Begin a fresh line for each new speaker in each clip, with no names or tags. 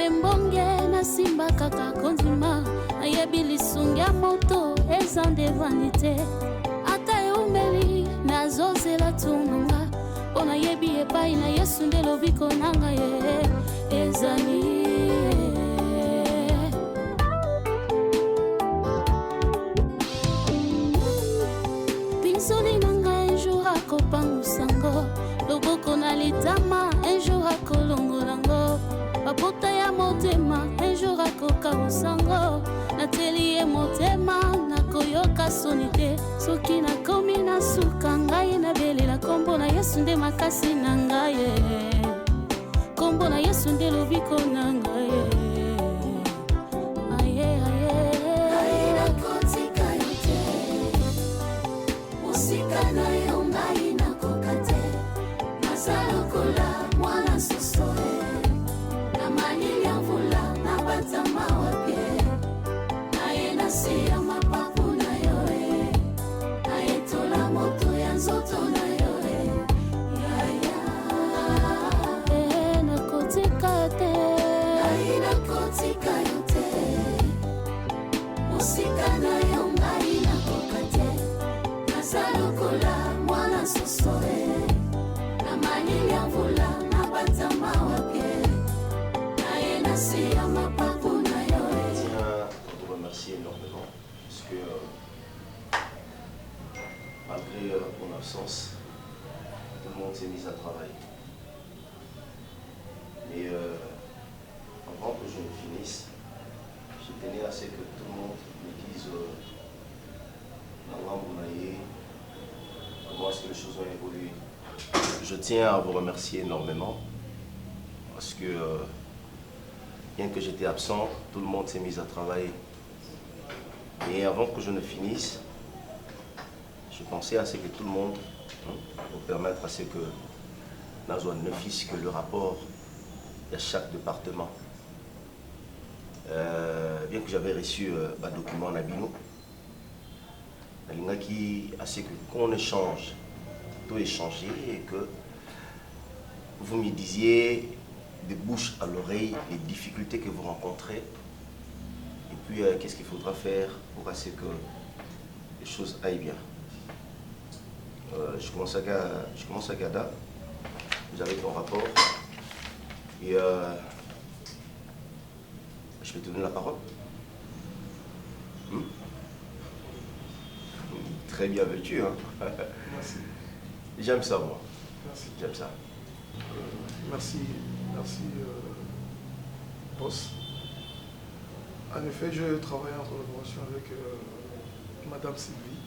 mbonge na simba kaka kondima ayebi lisungi ya moto eza nde vanité ata eumeli nazozela tunanga mpo nayebi epai na Yesu nde lobiko na ngai ezali pinzoli na ngai un jour akopangusango loboko na litama un jour akolongolango babota ya motema un jour akokabusango nateli ye motema nakoyoka soni te soki nakomi na suka ngai nabelela kombo na Yesu nde makasi na ngai kombo na Yesu nde lobiko na ngai aye nakotika yo te mosika na yo ngai nakoka te naza lokola mwana soso na malili ya mvula nabata mawa pie naye nasi ya mapapu na yo nayetola moto ya nzoto na yo nakotika te nakotika yo te mosika na yo ngai nakoka te naza lokola mwana soso na malili ya mvula nabata mawa pie naye nasi ya mapapu na yo.
Je tiens à vous remercier énormément parce que malgré mon absence, tout le monde s'est mis à travailler. Mais avant que je ne finisse, je tenais à ce que tout le monde me dise comment est-ce que les choses ont évolué. Je tiens à vous remercier énormément parce que bien que j'étais absent, tout le monde s'est mis à travailler. Et avant que je ne finisse, je pensais à ce que tout le monde, pour permettre à ce que Nazwa ne fiche que le rapport de chaque département. Bien que j'avais reçu un document en Abino, à ce que qu'on échange, tout échanger et que vous me disiez de bouche à l'oreille les difficultés que vous rencontrez et puis qu'est-ce qu'il faudra faire pour à ce que les choses aillent bien. Je commence à Gada, vous avez ton rapport et je vais te donner la parole. Très bien vêtu, hein.
Merci.
J'aime ça, moi.
Merci.
J'aime ça.
Merci, boss. En effet, je travaille en collaboration avec Madame Sylvie.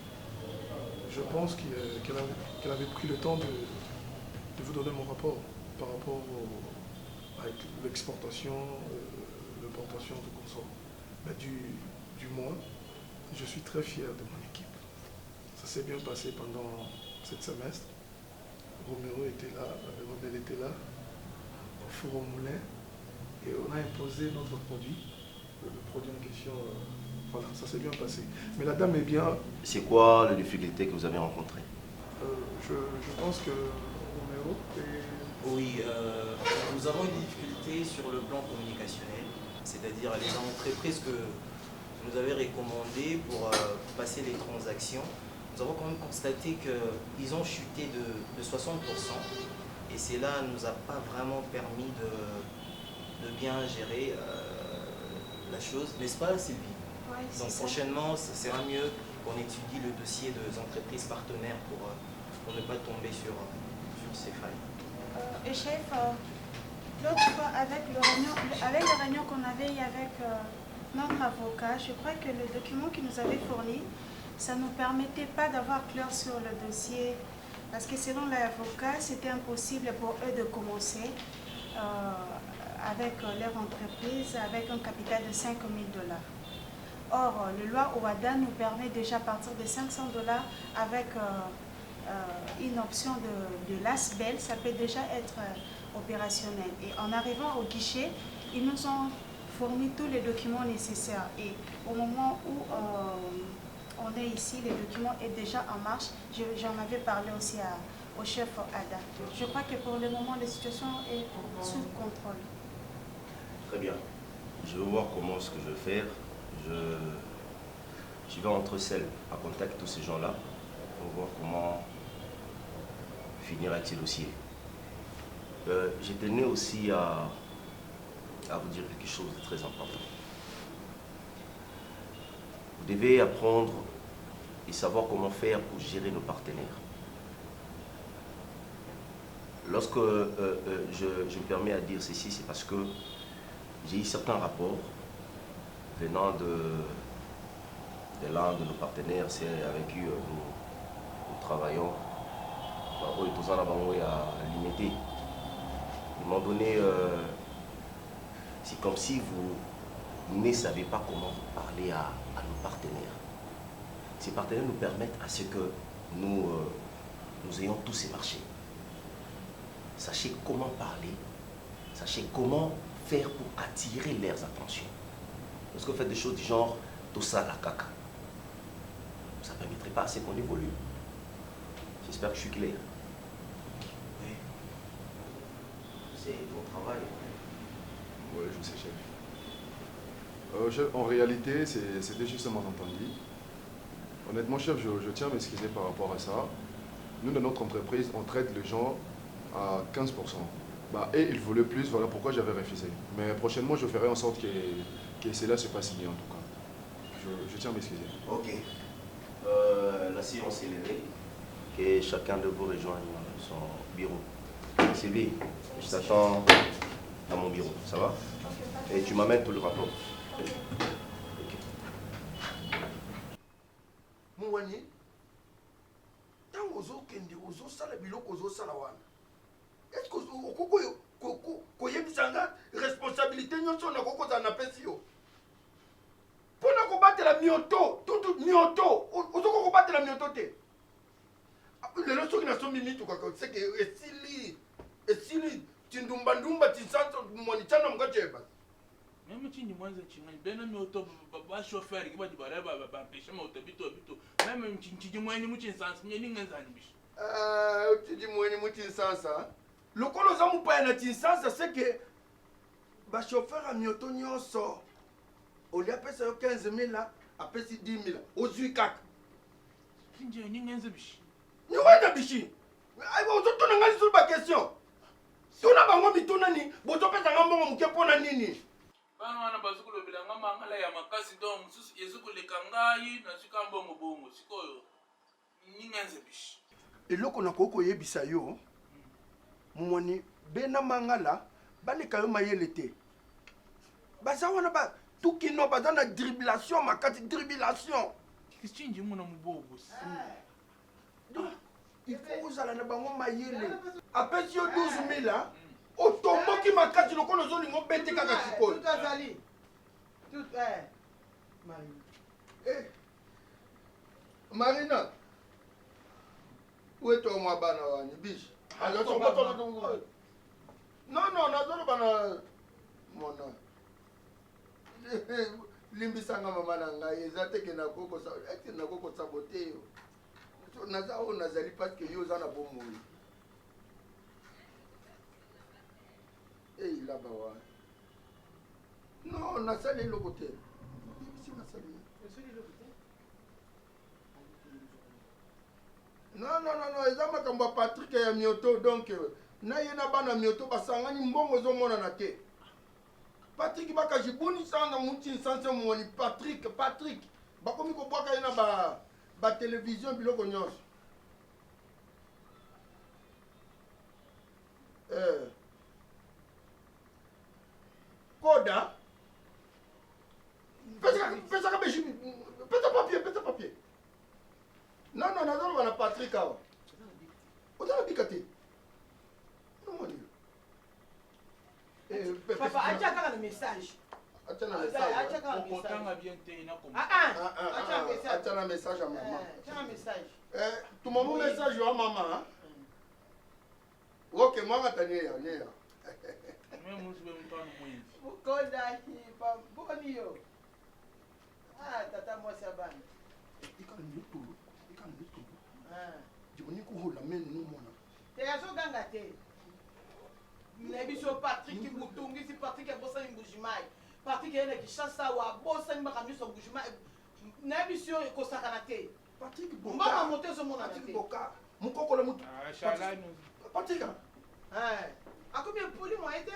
Je pense qu'elle avait pris le temps de vous donner mon rapport par rapport à l'exportation, l'importation de consommateurs. Mais du moins, je suis très fier de mon équipe. Ça s'est bien passé pendant cette semestre. Romero était là, Rebelle était là, au four au moulin, et on a imposé notre produit, le produit en question. Voilà, ça s'est bien passé. Mais la dame est bien.
C'est quoi les difficultés que vous avez rencontrées?
Je pense que Romero est...
Oui, nous avons une difficulté sur le plan communicationnel, c'est-à-dire les entreprises que vous nous avez recommandées pour passer les transactions. Nous avons quand même constaté qu'ils ont chuté de 60% et cela ne nous a pas vraiment permis de bien gérer la chose, n'est-ce pas Sylvie?
Oui,
donc prochainement, ça sera mieux qu'on étudie le dossier des entreprises partenaires pour ne pas tomber sur ces failles.
Et chef, l'autre fois avec la réunion qu'on avait eu avec notre avocat, je crois que le document qu'il nous avait fourni, ça ne nous permettait pas d'avoir clair sur le dossier parce que selon l'avocat, c'était impossible pour eux de commencer avec leur entreprise avec un capital de 5 000 $. Or, la loi OADA nous permet déjà à partir de 500 $ avec une option de l'ASBEL, ça peut déjà être opérationnel. Et en arrivant au guichet, ils nous ont fourni tous les documents nécessaires. Et au moment où on est ici, le document est déjà en marche. J'en avais parlé aussi au chef ADA. Je crois que pour le moment, la situation est sous contrôle.
Très Très bien. Je vais voir comment ce que je vais faire. Je vais entre celles à contact tous ces gens-là pour voir comment finir avec ces dossiers. Je tenais aussi à vous dire quelque chose de très important. Vous devez apprendre et savoir comment faire pour gérer nos partenaires. Lorsque je me permets à dire ceci, c'est parce que j'ai eu certains rapports venant de l'un de nos partenaires, c'est avec qui nous travaillons. Limité. Ils m'ont donné, c'est comme si vous ne savez pas comment parler à nos partenaires. Ces partenaires nous permettent à ce que nous ayons tous ces marchés. Sachez comment parler, sachez comment faire pour attirer leurs attentions. Lorsque vous faites des choses du genre tout ça la caca, ça ne permettrait pas assez qu'on évolue. J'espère que je suis clair.
Oui.
C'est ton travail.
Oui, je sais, chef. En réalité, c'était juste un malentendu. Honnêtement, chef, je tiens à m'excuser par rapport à ça. Nous, dans notre entreprise, on traite les gens à 15%. Et ils voulaient plus, voilà pourquoi j'avais refusé. Mais prochainement, je ferai en sorte que cela se passe bien, en tout cas. Je tiens à m'excuser.
Ok. La séance est levée. Que chacun de vous rejoigne son bureau. Sylvie, je t'attends à mon bureau, ça va? Et tu m'amènes tout le rapport.
Mouani, tant ozo kende ozo sala biloko ozo sala wana. Est-ce que ko yebisanga responsabilité nyonso na koko za na pesi yo? Pona ko batela mioto, tout mioto, ozo ko batela mioto te. Lelo soki na sombi mitu kaka c'est que esili tindumba tinsanso mwani chana mga cheba.
Même si nous avons ben un auto, un chauffeur qui va dire empêcher mon auto, même si nous avons un sens, nous avons
tu dis moi ni tinsansa. Le colo za mu pa na tinsansa c'est que ba chauffeur a mioto nyonso. On lui a payé 15 000 là, a payé 10 000 aux UICAC.
Nous
Nous avons bichi. Aujourd'hui, on a sur ma question. Si on a bango mitona ni, bozo pesa ngambo muke pona nini?
Bana wana bazukulu bilanga mangala ya makasi donc mususu ezukule kangai na sika mbongo bongo sikoyo ningenze bishi.
Eloko na koko yebisa yo. Mumoni bena mangala baleka yo mayele te. Baza wana ba tukino baza na dribulation makati dribulation.
Qu'est-ce que mon amour
Il faut uzala na bango mayele. Après si yo 12 000 là, otomoki makati lokono zo lingo bete kaka sikoyo.
Tout azali. Tout
Marina. Où est ton moi bana wani biche? Alors ton pas non, nazolo bana mona. Limbisanga mama na ngai ezate ke na koko sa ete na koko saboter yo. Naza o nazali parce que yo za na bomo. Eh là ba wa. Non, na sali le côté. Si na sali. Non, ezama kamba Patrick ya mioto donc na yena bana mioto basangani mbongo zo mona na te. Patrick baka jibuni sanga muti sanse mwoni Patrick bakomi ko bwaka yena ba télévision biloko nyonso. Koda pesa papier. Non, nazolo bana Patrick awa. Ozala bikati. Non.
Papa, acha kaka na message.
Acha na message.
Acha kaka na message.
Potanga bien te na comme.
Acha message.
Acha na message à maman.
Acha message.
Tu m'as mon message à maman. OK, moi matania.
Même moi je vais me prendre moins.
Ukonda hipa boni yo. Tata moi sabana.
Ikani tu. Joni ko hola men no mona.
Te yaso ganga te. Nebiso Patrick Mutungi, si Patrick est bossé Mbujimai. Patrick est qui chasse à bossé Mbakami sur Mbujimai. Nebiso est Kosakanate.
Patrick
On
Boka.
va monter ce monde.
Patrick Boka. Mon coco le mouton. Patrick.
À combien poli moi été?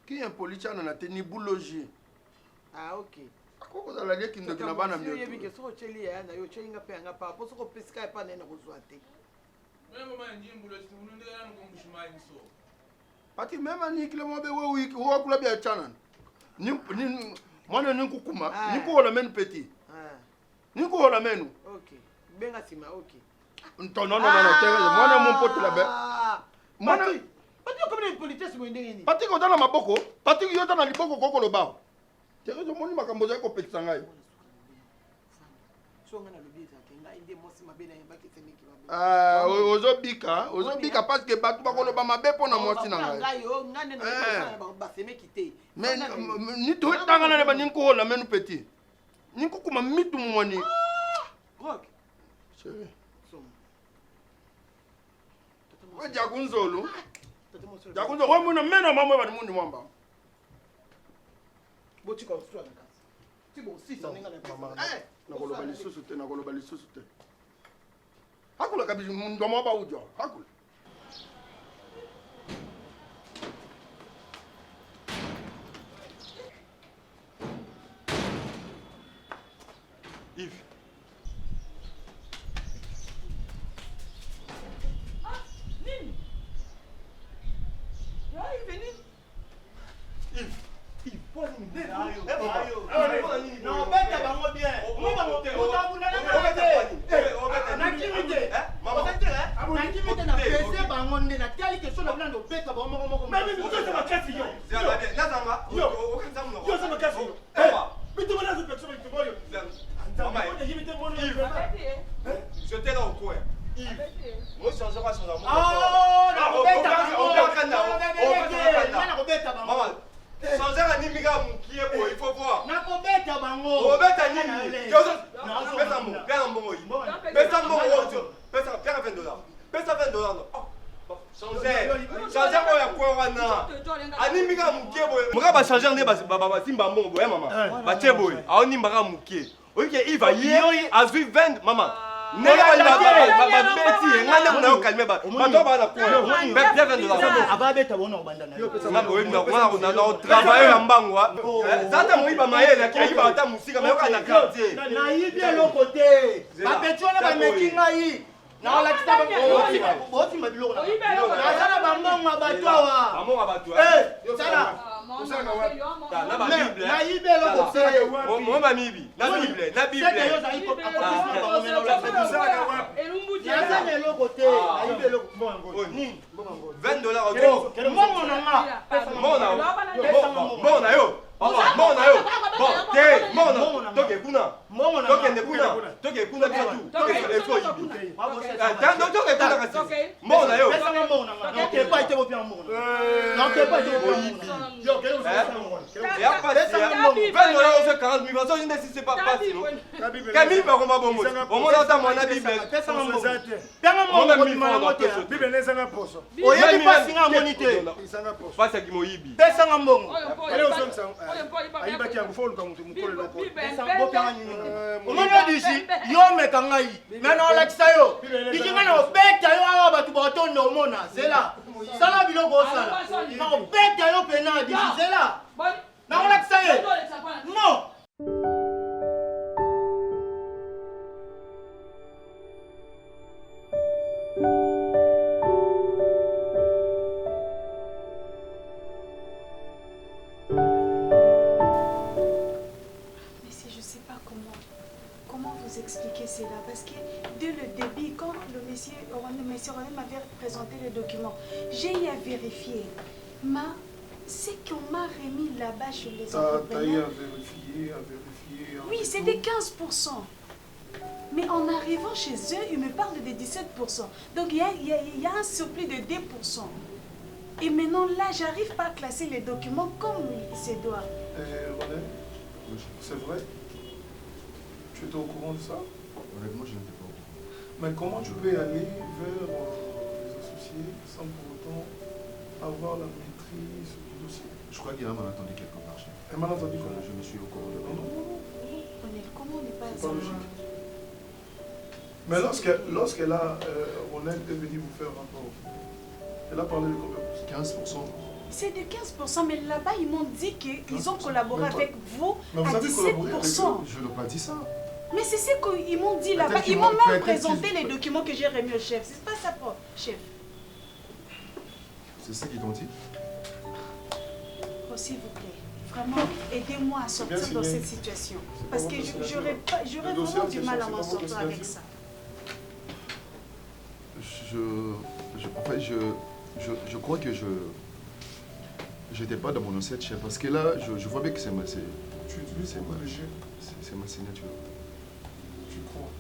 Qui est un politicien dans la tenue boulanger?
Ah ok.
Koko za la lié qui ne n'a pas
mieux. Il y a bien que ce que tu as na yo chenga pe nga pa. Pour ce que pesca pas na kozwate.
Même maman dit boulanger, vous ne devez pas Mbujimai so.
Patrick même ani kile mo be week wo kula bia chana. Ni mwana ni kukuma, ni ko la menu petit. Ni ko la menu.
OK. Benga sima OK.
Non, moi mon pote là-bas.
Patrick, comme les politesses mo ndenge ni.
Patrick otana maboko, Patrick yota na liboko koko lo ba. Tere zo moni makambo za ko petisa ngai.
So ngana lobi za kenga inde mosi mabena yeba kitene ki
ba. Ozo bika parce que batu ba ko lo ba mabe pona mosi na ngai.
Ngai yo ngane na ba seme kite.
Mais ni to tanga na ba ni ko la menu petit. Ni ko kuma mitu mwani.
Rock.
Chérie. Jagunzolo. Jagunzolo, wewe muna mena mambo ya mundi mwamba.
Boti kwa sura na kasi. Tibo sisi ninga na
mama. Nakoloba lisusu te. Hakula kabisa ndo mwamba ujo. Hakula.
Yves.
J'étais là au coin. Yves, moi je changerai pas son amour. Maman, changer un immigrant qui est beau, il faut voir. Robert a nini. Père un bon mot. Père un bon mot. Père $20. Père $20. Changer quoi ya quoi wana. Animika mukie boy. Muka ba changer ne ba simba mbongo boy maman. Ba tie boy. Aoni mbaka mukie. Oyi ke Yves aye azui 20 maman. Nega ba beti ngane kuna ukalme ba. Bato ba na kwa. Père $20.
Ababeta bona obandana.
Mambo wewe na travailler ya mbangwa. Zata muiba mayele ki ayiba ata musika mayoka na quartier.
Na yibia lokote. Ba betona ba mekinga yi. Na la kitaba boti mabiloko na. Nazana ba mbonga batwa.
Amonga batwa.
Sana.
Na ba Bible.
Na yibia lokote.
Mo ba Bible. Na Bible. Na Bible.
Nazana lokote. Na yibia lokote. Ni.
$20 au
Mbongo na nga.
Mbona yo. Mbona yo. Bon, te mbona. Toke kuna.
Mbongo na.
Toke ndekuna. Toke kuna bitu. Toke efo yibi. Tando toke kuna kasi. Mbona yo.
Pesa mbongo na nga. Toke pa ite bopia mbongo. Toke pa ite bopia mbongo. Yo, kele usasa mbongo.
Ya pasi ya. $20 c'est 40 000. Ça je ne sais pas sinon. Camille ba koma bomo. Bomo na ta mwana Bible.
Pesa mbongo. Pesa mbongo bimana mote.
Bible nezanga poso.
Oyebi pasi nga monite.
Izanga poso.
Pasi ya kimoyibi.
Pesa mbongo.
Ele usomsa. Ayibaki ya mfolo ka mutu mukole loko.
Pesa mbongo nyinyi. Omona disi yo meka ngai. Mena olakisa yo. Ikinga na obeta yo awa batu botondo omona. Zela. Sala biloko osala. Na obeta yo pena disi zela. Na olakisa ye. Non.
Expliquer cela parce que dès le début, quand le monsieur René m'avait présenté le document, j'ai eu à vérifier. Ce qu'on m'a remis là-bas chez les entrepreneurs.
T'as eu à vérifier.
Oui, c'était 15%. Mais en arrivant chez eux, ils me parlent de 17%. Donc il y a un surplus de 2%. Et maintenant là, j'arrive pas à classer les documents comme il se doit.
René, c'est vrai? Tu étais au courant de ça?
Honnêtement, je n'étais pas au courant.
Mais comment tu peux aller vers les associés sans pour autant avoir la maîtrise du dossier.
Je crois qu'il y a un malentendu quelque part, chef.
Un malentendu?
Je me suis au courant de
Non.
Comment on n'est pas
C'est pas logique. Mais lorsqu'elle a, on est venu vous faire rapport, elle a parlé de combien?
15%.
C'est de 15%, mais là-bas, ils m'ont dit qu'ils ont collaboré
Mais toi-
avec vous
Mais vous
à
avez collaboré avec
17%.
Je n'ai pas dit ça.
Mais c'est ce qu'ils m'ont dit là-bas.
Peut-être
Ils
qu'ils
m'ont
m'ont-
même
peut-être
présenté
qu'ils-
les documents que j'ai remis au chef. C'est pas ça, chef.
C'est ça qu'ils t'ont dit?
Oh, s'il vous plaît, vraiment, aidez-moi à sortir
bien
de
signé.
cette situation.
C'est
Parce
pas
que
votre signature.
j'aurais
Le dossier
vraiment
en
du
question,
mal à
c'est
m'en
pas votre
sortir avec
signature.
ça.
Je crois que j'étais pas dans mon assiette, chef, parce que là, je vois bien que c'est ma signature.
Tu crois?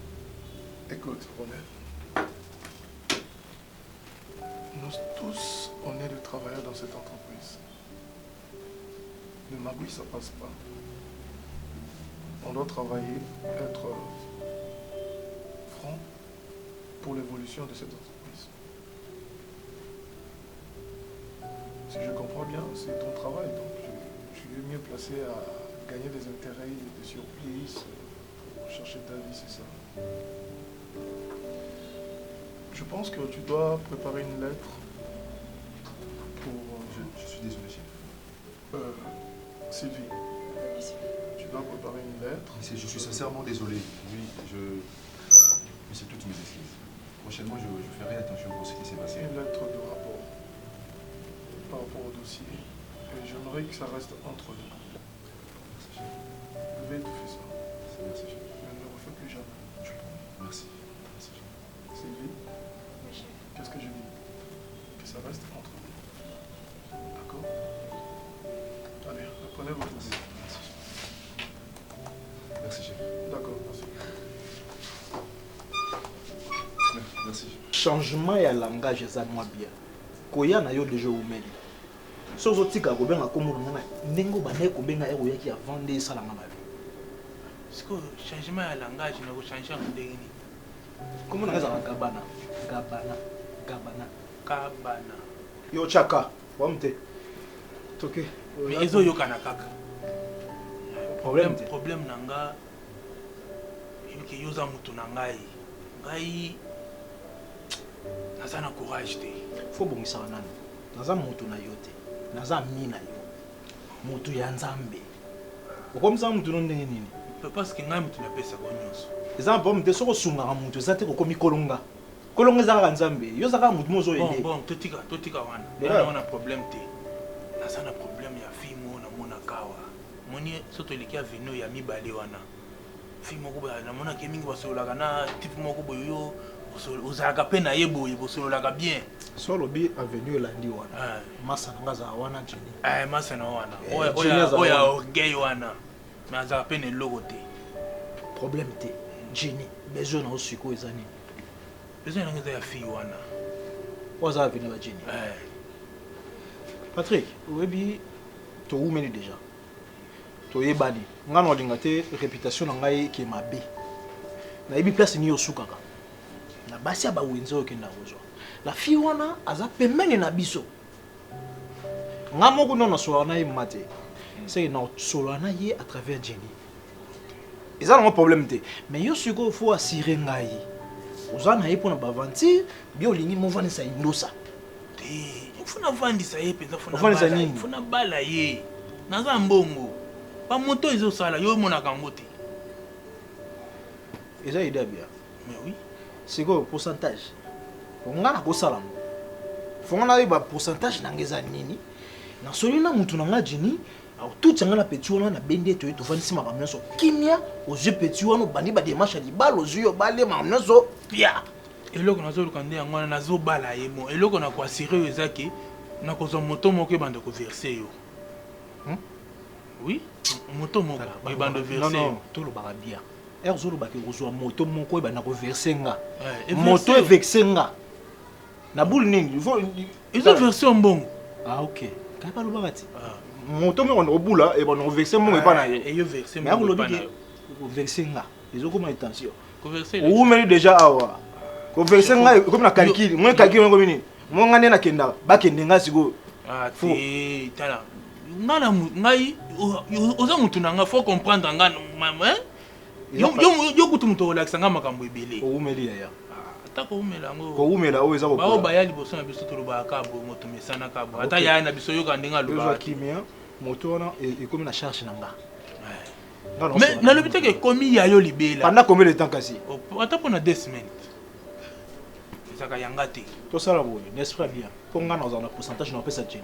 Écoute, Ronet. Nous tous, on est des travailleurs dans cette entreprise. Le magouille, ça passe pas. On doit travailler, être franc pour l'évolution de cette entreprise. Si je comprends bien, c'est ton travail, donc je suis mieux placé à gagner des intérêts de surprise, pour chercher ta vie, c'est ça. Je pense que tu dois préparer une lettre pour...
Je suis désolé, chef.
Sylvie, tu dois préparer une lettre.
Je suis sincèrement désolé. Oui, mais c'est toutes mes excuses. Prochainement, je ferai attention pour ce qui s'est passé.
Une lettre de rapport par rapport au dossier. Et j'aimerais que ça reste entre nous.
Merci, chef.
Je vais étouffer ça.
Merci, chef.
Je ne le refais plus jamais.
Je promets. Merci. Merci, chef.
Sylvie, qu'est-ce que je dis? Que ça reste entre nous. D'accord? Allez, prenez votre dossier.
Merci, chef. Merci, chef.
D'accord, merci.
Merci, chef.
Changement ya langage eza mwa bien. Koya na yo déjà umeli. Sozo tika ko benga ko muru ngai. Ndenge ba ne ko benga ero yaki avant de sala ngama bi.
Siko changement ya langage na ko changer ndenge ni.
Comment on a gabana?
Kabana.
Yo chaka, wamte. Toke.
Mais ezo yo kana kaka.
Problème
nanga. Yoki yoza mutu na ngai. Ngai naza na courage te.
Faut bongisa nani. Naza mutu na yo te. Naza mina yo. Mutu ya Nzambe. Okomisa mutu no ndenge nini?
Parce que ngai mutu na pesa ko nyonso.
Eza pomme te soko sunga mutu eza te ko komi kolonga. Kolonga eza ka Nzambe. Yo zaka mutu mozo yende.
Bon, totika wana. On a problème te. Naza na problème ya fille mo na mona kawa. Moni soto eleki aveno ya mibale wana. Fille moko ba na mona ke mingi basololaka na type moko boyo ozalaka pe na ye boye bosololaka bien.
Solo bi avenue elandi wana. Masa nanga za wana Jenny.
Masa na wana. Oya orgueil wana. Mais azalaka pe na eloko te.
Problème te. Jenny, besoin na osiko ezani.
Besoin na ngeza ya fille wana.
Oza avenue ba Jenny. Patrick, oyebi to umeli déjà. To yebani. Ngana olinga te réputation na ngai ki mabe. Na yebi place ni osukaka. Na basi ya ba wenzo okenda kozwa. La fille wana aza pembeni na biso. Nga moko non solo na ye mate. C'est na solo na ye à travers Jenny. Eza na problème te. Mais yo siko faut assurer ngai. Oza na ye pona ba aventure, bi olingi mo vanisa indosa.
Funa vandisa ye penza funa.
Vandisa nini?
Funa bala ye. Naza mbongo. Ba moto ezo sala yo mona kango te.
Eza idée bien.
Mais oui.
C'est quoi le pourcentage? On a ko sala. Faut on a ba pourcentage na ngeza nini? Na soli na mutu na nga Jenny, au tout tanga na petit wana na bende to to vanisi makamyo so. Kimia aux yeux petit wana bandi ba démarche di bal aux yeux balé makamyo so. Pia.
Eloko nazo lukande yango nazo bala ye mo. Eloko na ko assurer ezaki na ko zo moto moko bande ko verser yo. Oui, moto moko ba bande verser.
Non, tout le barabia. Erzolo ba ke kozwa moto moko ba na ko verser nga. Moto e vexer nga. Na boule nini? Il faut
ils ont version bon.
Ah OK. Ka pa lo bagati. Moto me on obula e ba no verser mo e pa na ye.
Et yo verser
mo e pa na yo. Ko verser nga. Ils ont comment intention.
Ko verser.
Ou meli déjà awa. Ko verser nga comme na calcul. Moi calcul ngo mini. Mo ngane na kenda ba kende nga siko.
Ah, t'es là. Ngai, oza mutu nanga faut comprendre nga maman. Yo kutu mutu olaksanga makambo ebele.
Oumeli ya.
Ata ko umela ngo.
Ko umela o eza ko.
Ba o ba ya liboso na biso toloba ka bo moto mesana ka bo. Ata ya na biso yo ka ndenga loba.
Yo kimia moto wana e komi na charge nanga.
Mais na lobite ke komi ya yo libela.
Pendant combien de temps kasi?
Ata pona 2 semaines. Saka yanga te.
To sala boye, n'est-ce pas bien? Pour nga dans un pourcentage na pesa tcheni.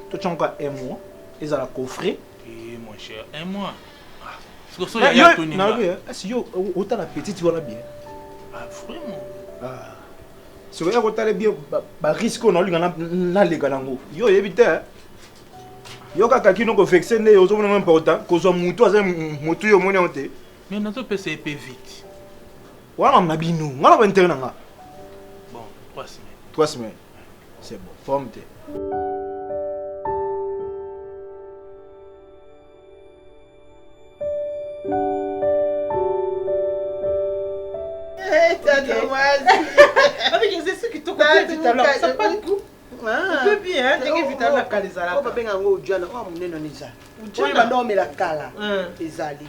To tchonka 1 mois, ils ont la coffret.
Eh mon cher, 1 mois. Parce que ça y a tout ni.
Si yo autant la petite voilà bien.
Ah vraiment.
Ah. Si vous avez bien ba risque on lui na lega nango. Yo éviter. Yo kaka kino ko vexer ne ozo mona important ko zo mutu aza mutu yo mona onte.
Mais nazo pesa épée vite.
Wana na binu, ngala ba intérêt nanga.
Bon, 3 semaines.
3 semaines. C'est bon, forme te.
Avec les essais qui t'ont coupé tout à l'heure, ça pas le coup. Tu peux bien, tu peux vite la calisala.
On va bien en Ujana, on va mener ça. Ujana, on va nommer la cala. Ezali.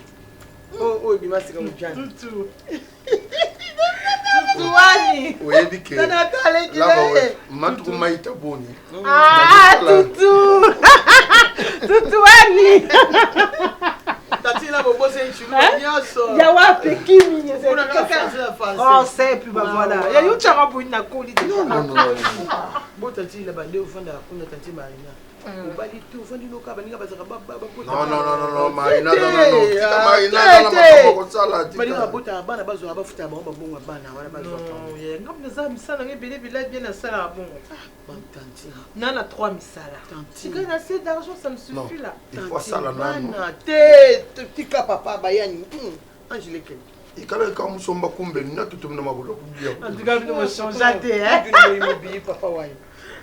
Oh, il m'a dit que Ujana.
Tutu. Tutuani.
Oui, dit que. Là-bas, Matou Maïta Boni.
Ah, Tutu. Tutuani.
Tatila bobo c'est chulu nyoso.
Ya wapi kimi
c'est ça.
Oh, c'est puis bah voilà. Ya yo chara boni na koli.
Non. Bon tatila ba ndé ofanda kuna tati Marina. Obali tu ofandi loka ba ninga bazaka baba
Non, Marina non. Tika Marina na makoko sala tika.
Marina bota bana bazo abafuta ba bonga bana wana bazo.
Non, ya ngam za misala ngebele bila bien na sala bon.
Tanti.
Nana 3 misala.
Tanti.
Tu gagnes assez d'argent, ça me suffit là.
Il faut ça là non.
Tika papa bayani. Angelique.
Ikala ka musomba kumbe na tutumna mabolo kubia.
En tout cas, nous changer hein.
Tu ne m'oublies papa wayi.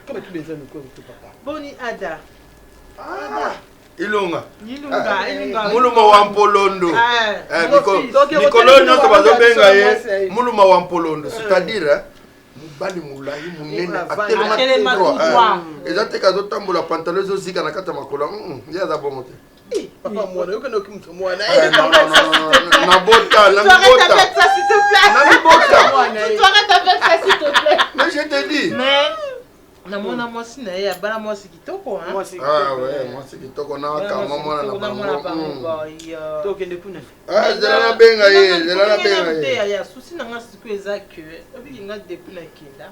Comment tu besoin de quoi papa?
Boni Ada.
Ilunga.
Ilunga.
Muluma wa Mpolondo. Mikolo nyonso bazobenga ye muluma wa Mpolondo, c'est-à-dire mubali mulayi munene atelema droit. Ezateka zotambola pantalon zozika na kata makola. Yaza bomote.
Papa mwana, yo kana okimutsa mwana.
Na bota, na bota.
Arrête avec ça s'il te plaît.
Na bota.
Tu arrêtes avec ça s'il te plaît.
Mais je te dis.
Mais na mwana mwasi na ye bana mwasi kitoko hein.
Ah ouais, mwasi kitoko na kama mwana na bango.
Tokende kuna.
Ah, zela na benga ye, zela na benga ye.
Ya souci na nga siku eza que obi nga depuis na kinda.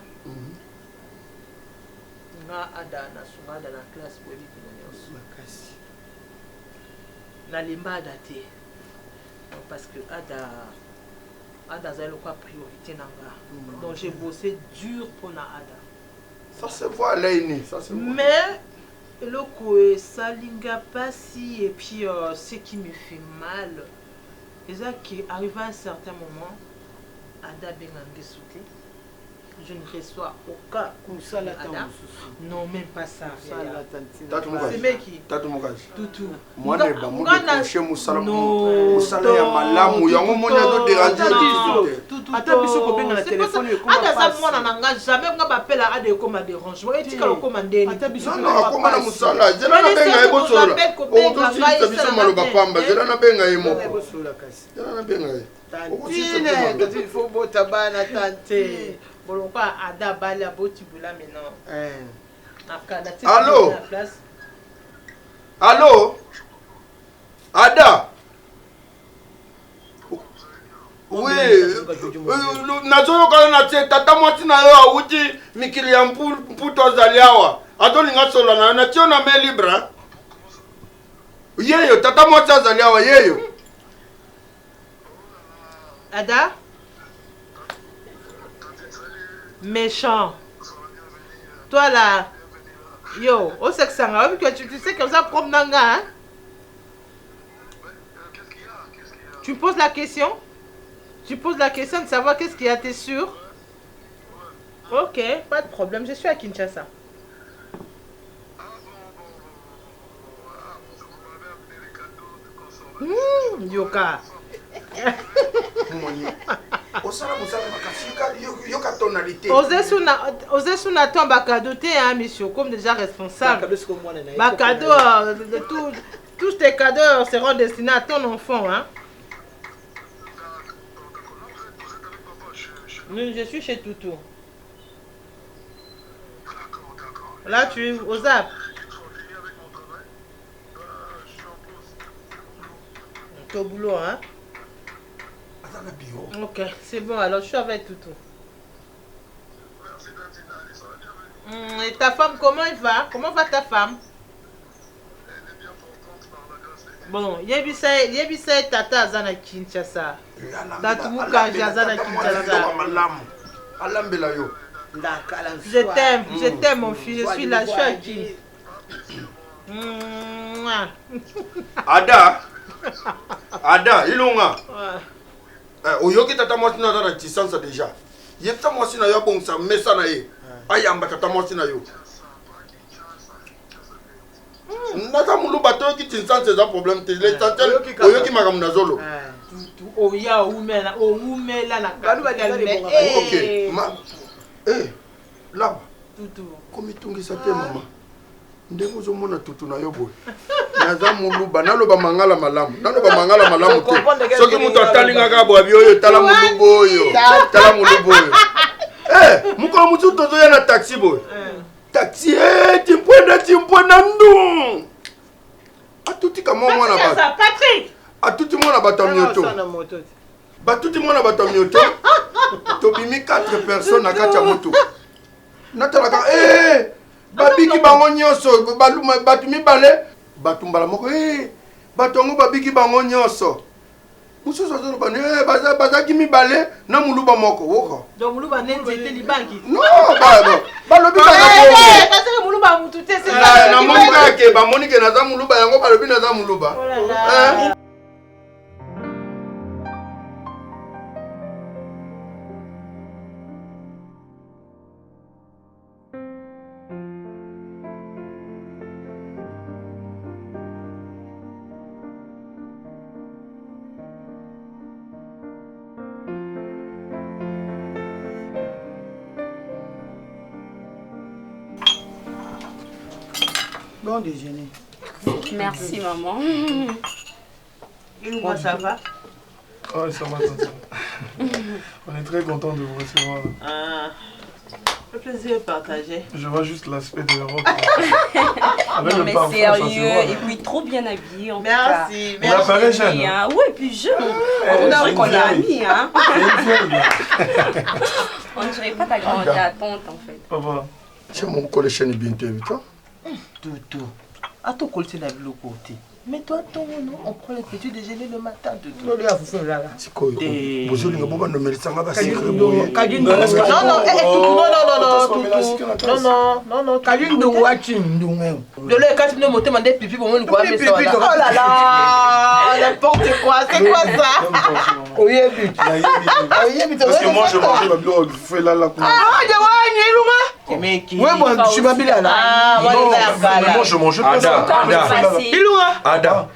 Nga ada na sumada na classe bobi na nyonso makasi. Na limbada te. Parce que ada zalo quoi priorité nanga. Donc j'ai bossé dur pour na ada.
Ça se voit Léni, ça se voit.
Mais le coup ça linga pas si et puis ce qui me fait mal, c'est ça qui arrive à un certain moment, Ada Bengange sauté. Je ne reçois aucun coup de Ada. Non, même pas ça.
C'est
meki.
Tatu Mokaji.
Toutou.
Moi ne ba mo décrocher musala ya malamu yango moni azo déranger
tout. Ata biso ko benga na téléphone e kuma passe. Ata sa mwana nanga jamais nga bapela ade ko ma dérange. Moi etika ko mandeni. Ata biso
non ko na musala. Zela na benga e bosola. O to si biso maloba pamba. Zela na benga e moko. Zela na benga e.
Tantine, quand il faut bota bana tante. Bolonga Ada bala botibula maintenant.
Allô? Allô? Ada? Oui, nazoyoka na te tata mwati na yo awuti mikili ya mputo azali awa. Azolinga sola na na tio na me libre. Yeyo tata mwati azali awa yeyo.
Ada? Méchant. Toi là, yo, au sexe sanga, tu sais comme ça, propre nanga, hein? Tu poses la question? Tu poses la question de savoir qu'est-ce qu'il y a, t'es sûr? Ok, pas de problème, je suis à Kinshasa. Yoka.
osala mosala makasi yoka tonalité
Osez sous na ton cadeau t'es hein monsieur comme déjà responsable. Cadeau tous tes cadeaux seront destinés à ton enfant hein. Je suis chez Toutou. Là tu es aux ZAP. Tu es au boulot hein. Ok, c'est bon, alors je suis avec Toutou. Et ta femme, comment elle va? Comment va ta femme? Bon, yebisa tata azana Kinshasa. Datumuka azana Kinshasa. Je t'aime mon fils, je suis là, je suis à qui?
Ada, ilunga. Oyoki tata mwasi na dara tisansa déjà. Yeta mwasi na yo bongsa mesa na ye. Ayamba tata mwasi na yo. Nata muluba to ki tisansa za problème te. L'essentiel oyoki makamu na zolo.
Oya umela na kalme.
OK. Là.
Tutu.
Komi tungisa te mama. Ndenge ozomona tutu na yo boye. Naza muluba naloba mangala malamu. Naloba mangala malamu te. Soki mutu atalingaka boye bioyo tala muluba oyo. Tala muluba oyo. Mukolo mutu tozoya na taxi boye. Taxi timpwena ndu. Atuti kama mwana ba.
Patrick.
Atuti mwana batamioto. Batuti mwana batamioto. Tobimi 4 personnes na kati ya moto. Natalaka babiki bango nyonso batu mibale batumbala moko batongo babiki bango nyonso mususu azoloba bazaki mibale na muluba moko woko
donc muluba nenzete libangi
non balobi
parce muluba mutu te c'est ça
na monga ke bamoni ke naza muluba yango balobi naza muluba
Bon déjeuner.
Merci maman.
Et moi ça va?
Oui, ça va, on est très content de vous recevoir.
Le plaisir est partagé.
Je vois juste l'aspect de l'Europe.
Non mais sérieux, et puis trop bien habillé en tout cas.
Merci.
On apparaît jeune.
Hein. Oui, puis jeune. On dirait qu'on est amis. Hein. On dirait pas ta grande tante en fait.
Papa.
C'est mon collègue bientôt, toi.
Toutou. À ton côté, la ville au côté. Mais toi, on prend le petit déjeuner le matin. Toutou.
C'est quoi? Vous avez un numéro de
oh là là, n'importe quoi, c'est quoi ça?
Parce que moi je mangeais ma blonde, fais là.
Ouais, bon, je suis pas bien là.
Moi je mangeais pas ça.
Ada.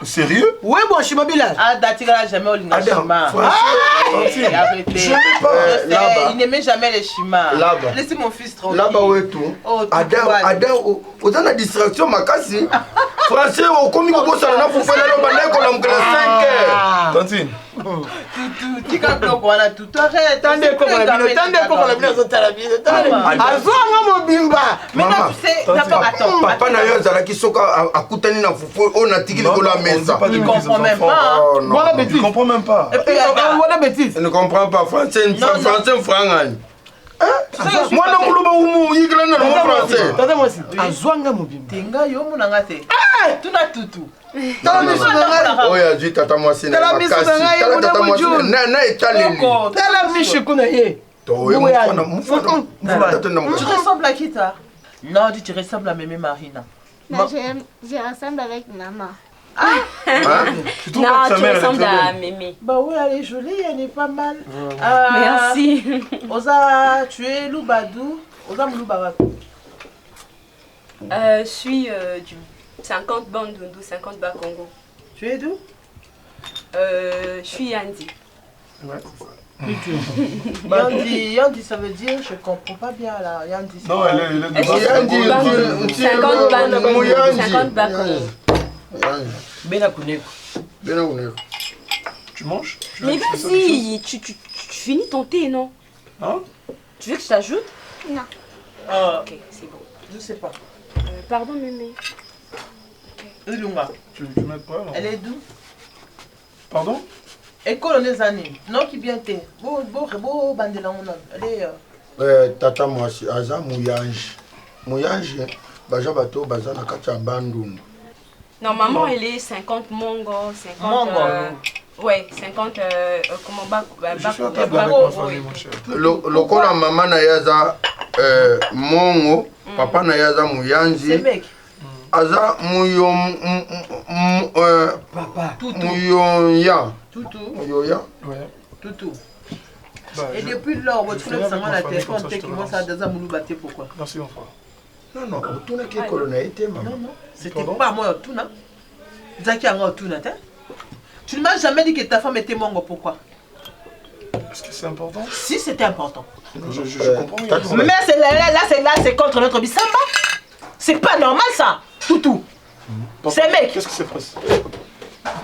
Sérieux?
Ouais, bon, je suis pas bien là.
Ada, tu n'as jamais eu le chima.
Je n'ai pas.
Il n'aimait jamais les chimas. Laissez mon fils tranquille.
Là-bas, où est tout? Ada, vous avez la distraction, ma casse. Français, au commis, vous avez la foufe, la 5 heures.
Tantine.
Tu as bloqué, voilà, tout. Attendez, comment la vie est à la vie. Maintenant, tu sais, d'abord, attends.
Papa n'a eu Zalaki Soka à Koutani na Foufou, on a tigé la mesa.
Il ne comprend même pas.
Voilà bêtise. Il ne comprend même pas.
Et puis, voilà bêtise.
Il ne comprend pas. Français, franc. Moi, non, je ne sais pas français.
Attends-moi aussi. Azwanga mobile.
Tenga yo munangate. Tu n'as tout.
Oya, dis tata moi c'est na makasi. Tata moi na etaleli.
Tala miche kuna ye.
Tu ressembles à qui toi? Non, tu ressembles à Mémé Marina.
Non, je ressemble avec maman.
Non, tu ressembles à Mémé.
Bah oui, elle est jolie, elle est pas mal.
Merci.
Oza, tu es Loubadou. Oza Mouloubawa.
Je suis du 50 Bandundu, 50 Bakongo.
Tu es d'où?
Je suis Yandi.
Ouais.
Yandi, ça veut dire, je comprends pas bien là. Yandi,
non, elle est de
50 balles.
Tu manges?
Mais vas-y, tu finis ton thé, non?
Hein?
Tu veux que je t'ajoute?
Non.
Ok, c'est bon.
Je sais pas.
Pardon, mémé.
Ilunga.
Tu mets quoi là?
Elle est d'où?
Pardon?
École des années. Non, qui bien t'es. Beau bandela mon homme. Elle est.
Tata Mwasi, Aza Mouyange. Mouyange, Baja Bato, Baza Nakacha Bandun.
Normalement, elle est 50 mongo, 50... ouais, 50... comment
Lokola maman na yaza mongo, papa na yaza Mouyange. Aza
Papa.
Mouyoya.
Toutou.
Mouyoya.
Ouais. Toutou. Et depuis lors, votre frère s'en va la téléphone, qui commence à dire Mouloubaté, pourquoi?
Merci mon frère. Non, Otuna qui est colonalité, maman.
Non, c'était pas moi Otuna. Zaki a Otuna, tu ne m'as jamais dit que ta femme était mongo, pourquoi?
Est-ce que c'est important?
Si, c'était important.
Je comprends.
Mais là, c'est contre notre bisamba. C'est pas normal ça, Toutou. C'est mec.
Qu'est-ce qui s'est passé?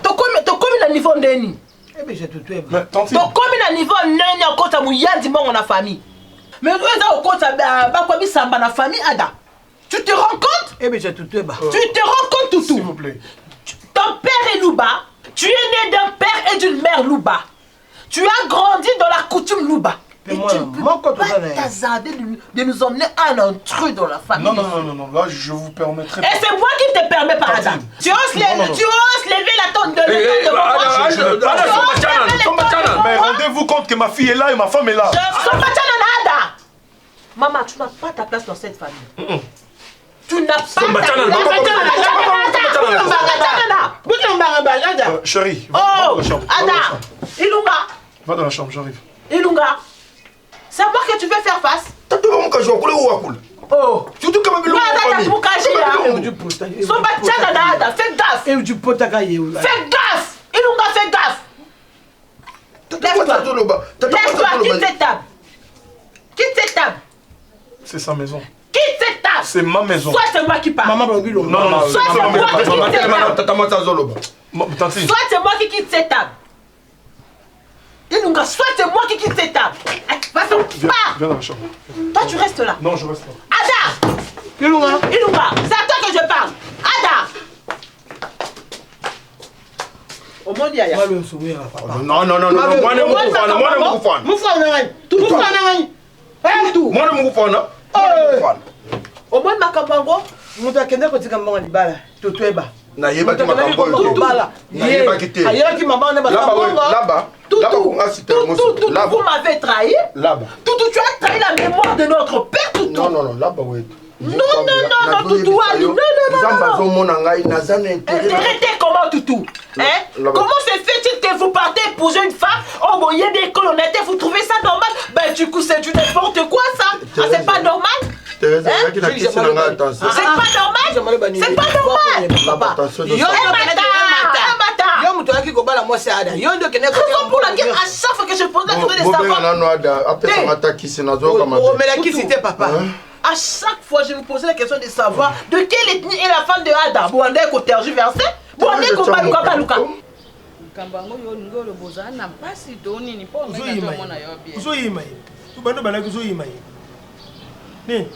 T'as commis le niveau d'Eni. Eh bien, j'ai tout tué. T'as commis le niveau d'Eni en compte à Mouyandi, mon la famille. Mais nous, on compte à Bakwabi Samba, la famille Ada. Tu te rends compte? Eh bien, j'ai tout tué. Tu te rends compte, Toutou?
S'il vous plaît.
Ton père est Louba. Tu es né d'un père et d'une mère Louba. Tu as grandi dans la coutume Louba. Et tu ne peux pas t'hasarder de nous emmener un intrus dans la famille.
Non, là je vous permettrai pas.
Et c'est moi qui te permets par hasard. Tu oses lever la tonne de
Mais rendez-vous compte que ma fille est là et ma femme est là.
Maman, tu n'as pas ta place dans cette famille. Tu n'as pas ta place.
Chérie,
va dans la chambre. Ada, Ilunga.
Va dans la chambre, j'arrive.
Ilunga. C'est à moi que tu veux faire face.
Oh, surtout que ma
fais gaffe. Fais gaffe. Ilunga, fais gaffe. Lève-toi, quitte cette table. Quitte cette table.
C'est sa maison.
Quitte cette table.
C'est ma maison.
Soit c'est moi qui parle.
Non,
soit c'est moi qui quitte cette table. Soit c'est moi qui quitte cette table. Ilunga, soit c'est moi qui quitte cette table. Va-t'en, pars.
Viens dans la chambre.
Toi, tu restes là.
Non, je reste là.
Ada. Ilunga, c'est à toi que je parle. Ada. Au monde, il y a.
Non. Moi,
au moins Makambango, mutu akende kotika mbongo libala totweba
na yeba ki makambo
tobala
na yeba ki te
ayeba ki mabanga na
là-bas ko ngasi termoso
là vous m'avez trahi
là-bas
Toutou, tu as trahi la mémoire de notre père Toutou.
Non là-bas ouais
non Toutou intérêt comment Toutou hein? Comment se fait-il que vous partez épouser une femme oh bon il y a des colonnettes vous trouvez ça normal? Ben du coup c'est du n'importe quoi ça. C'est pas normal. C'est pas normal. C'est pas normal. Pour la guerre, à chaque fois que je pose la question des savoir. À chaque fois, je me posais la question de savoir de quelle ethnie est la femme de Ada. Bouandé ko tergiversé. Bouandé ko baluka.
Kambango yo ngo lo bozana pasi doni ni po menga to mona yo bien.
Uzoyima yi. Ubando balaki uzoyima yi. Ne?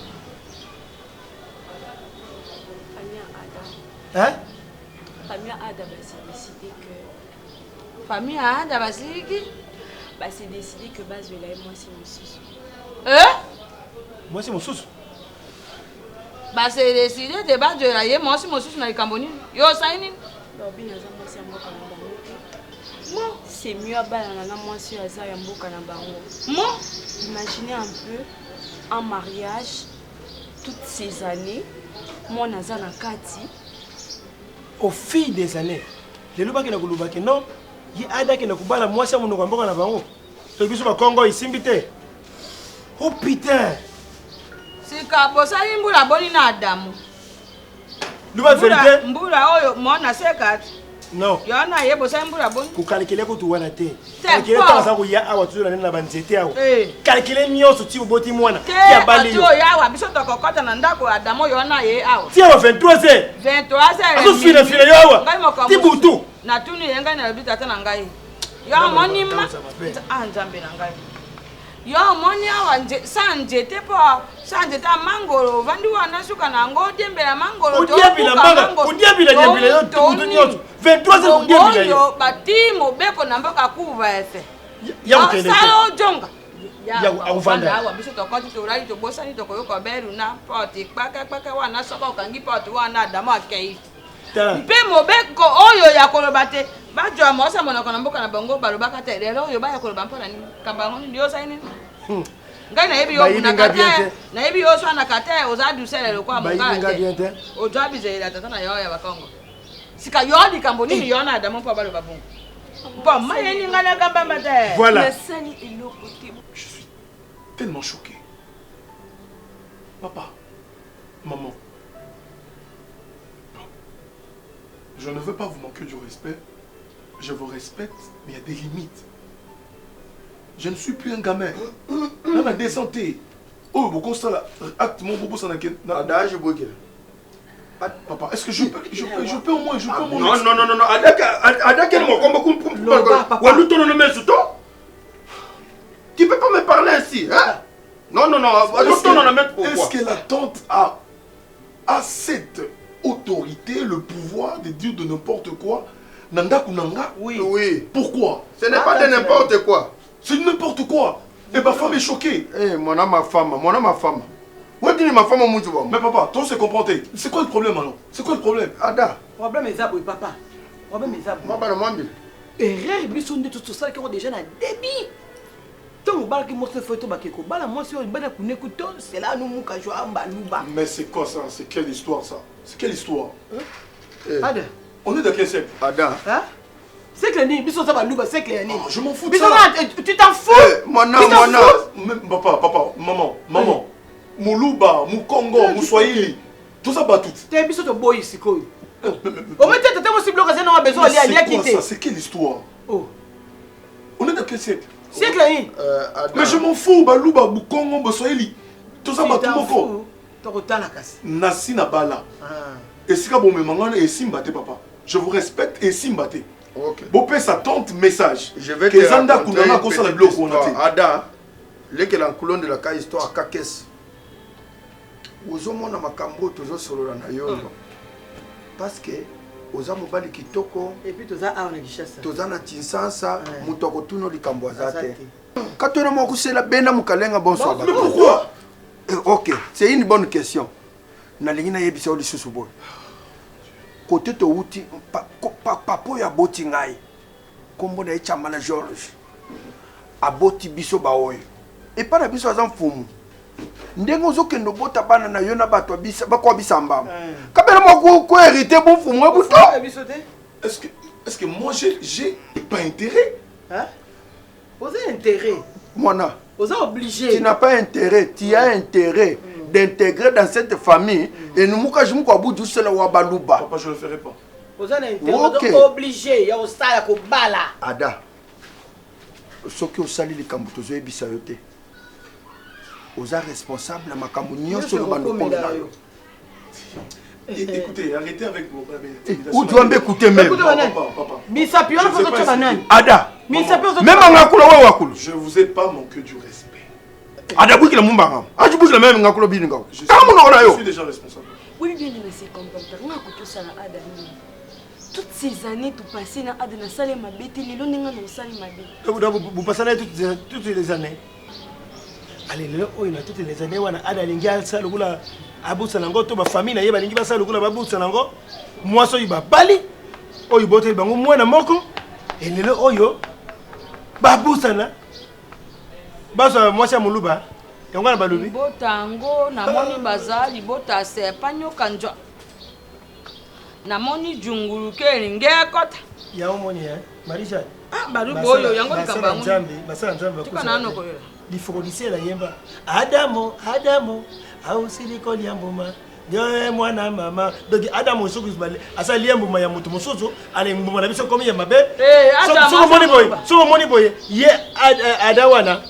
Hein?
Famille Ada s'est décidé que...
Famille Ada c'est
décidé que Bazola et moi c'est mon sous.
Moi c'est mon sous.
C'est décidé de Bazola et moi c'est mon sous na Camboni. Yo saini.
Moi c'est mieux à balana moi c'est Aza ya mboka na bango.
Moi
imaginez un peu un mariage toutes ces années moi naza na kati
au fil des années les lubaki na kulubaki non yi Ada ki na kubala mwasi amuno kwa mboka na bango to biso ba Congo isimbite oh putain
sika bosali mbula boli na Adamu
luba vérité
mbula oyo mona sekati
Non.
Yo na ye bosa mbura bon.
Ku calculer ko tu wana te. Calculer ta sa ko ya awa tu na banzete awa. Calculer nyonso ti boti mwana.
Ya bali yo. Ya wa biso to kokota na ndako Adamo yo na ye awa.
Ti awa 23
Aso
fina yo awa. Ti butu.
Na tunu yenga na bita tana ngai. Yo moni ma. Nzambe na ngai. Yo moni awa sanje te po. Sanje ta mangoro vandi wana suka na ngo dembela mangoro to.
Udia bila yo tu nyonso. 23 udia
yo bati mobeko na mboka kuva efe.
Ya ukende.
Salo jonga.
Ya uvanda.
Awa biso to koti to rali to bosani to koyoka beru na poti kpaka wana soka ukangi poti wana Adamo akei. Mpe mobeko oyo ya koloba te. Bajo mosa monoko na mboka na bango balobaka te lelo oyo baya koloba mpona nini kambango ndio saini ngai na yebi yo na kate na yebi yo swana kate ozadu selelo kwa mongala te ojo abizela tata na yo ya bakongo sika yo likambo nini yo na Adamo mpo baloba bongo mpo mayeni ngala kamba mate
voilà
je suis tellement choqué. Papa, maman, je ne veux pas vous manquer du respect. Je vous respecte, mais il y a des limites. Je ne suis plus un gamin. Même à désanté. Oh, beaucoup ça, acte mon bobo ça n'a qu'un. Papa, est-ce que je peux au moins, Non.
Tu peux pas me parler ainsi, hein? Non.
Est-ce que la tante a cette autorité, le pouvoir de dire de n'importe quoi? Nanda Kunanga?
Oui.
Pourquoi?
Ce n'est pas de n'importe quoi.
C'est n'importe quoi. Et ma femme est choquée.
Eh, mon âme, ma femme. Où est-ce ma femme au
Mais papa, toi c'est comprenté. C'est quoi le problème alors? C'est quoi le problème?
Ada.
Le problème est ça, papa. Le problème est ça. Erreur, biso nde tout ça qui ont déjà na débit. Tant bala qui montre photo bakeko. Bala moi si on bana kunekuto, c'est là nous muka jo amba luba.
Mais c'est quoi ça? C'est quelle histoire ça? C'est quelle histoire?
Ada.
On est dans quel siècle?
Ada.
Hein? C'est que ni biso ça va luba, c'est que ni.
Je m'en fous de ça.
Tu t'en fous?
Papa, maman. Muluba, Mukongo, Muswahili. Tout ça bat tout.
T'es biso to boy ici quoi. Au moins t'es possible que on a besoin d'aller à quitter.
C'est quelle histoire?
Oh.
On est dans quel siècle?
Siècle ni.
Mais je m'en fous, Baluba, Mukongo, Muswahili. Tout ça bat tout moko. Nasi na bala. Et si bon me mangane et simbate papa. Je vous respecte et simbate.
OK.
Bopé sa tante message.
Je vais te raconter une petite histoire. Ada, lequel en coulon de la cas histoire kakes. Ozomona makambo tozo solola na yo. Parce que oza mobali kitoko
et puis toza a on Kinshasa.
Toza na Kinshasa, mutoko tuno likambo azate. Katona mo kusela bena mukalenga bonso.
Mais pourquoi?
OK, c'est une bonne question. Na lingina yebisa oli susu boy. Côté to uti papo ya boti ngai. Kombo na echamala George. Aboti biso baoyo. Et pas na biso azan fumu. Ndengo ozokendo bota bana na yo na bato bisa bakwa bisamba. Kabela mo ko hériter bon fumu e buto.
Est-ce que moi j'ai pas intérêt?
Hein? Vous avez intérêt.
Mona.
Vous êtes obligé.
Tu n'as pas intérêt, tu as intérêt d'intégrer dans cette famille et nous muka jimu kwa budu sela wa baluba.
Papa, je le ferai pas.
Vous avez intérêt, vous êtes obligé, ya osala ko bala.
Ada. Soki osali likambo tozo ebisa yo te. Oza responsable na makambo nyonso lo bando ko na yo.
Écoutez, arrêtez avec vos...
Où tu vas m'écouter même? Ada. Même en Akula ou Akulu.
Je vous ai pas manqué du respect.
Ada bouki la mumba. Aju bouki la même Akula bininga.
Je suis déjà responsable.
Oui, bien de se comporter. On a tout ça à Ada. Toutes ces années tout passé na Ada na sale ma bête, les longs n'enga na sale ma bête.
Vous passez là toutes les années. Allez, là, on a toutes les années, on a Ada lingia ça le gula. Abu Sanango, to ba famille na yeba lingi ba sala kula babu Sanango. Moi so yiba bali. Oyo botel bango mwana moko. Elele oyo babu sana. Baso moi cha muluba. Yongana balubi.
Botango na moni bazali bota sepa nyoka njwa. Na moni junguru ke linge kota.
Ya omoni Marisha.
Balubi oyo yango likamba ngu.
Basala nzambe
Tika na ano koyo.
Lifokodisela yemba. Adamo. Au silikoli ambuma Moi, maman. Donc, Adam, on s'occupe de ça. Il y a un moment, il y a un moment, allez, un moment, il y a combien de mabe. Sur mon boy, sur mon boy, il y a Adawana.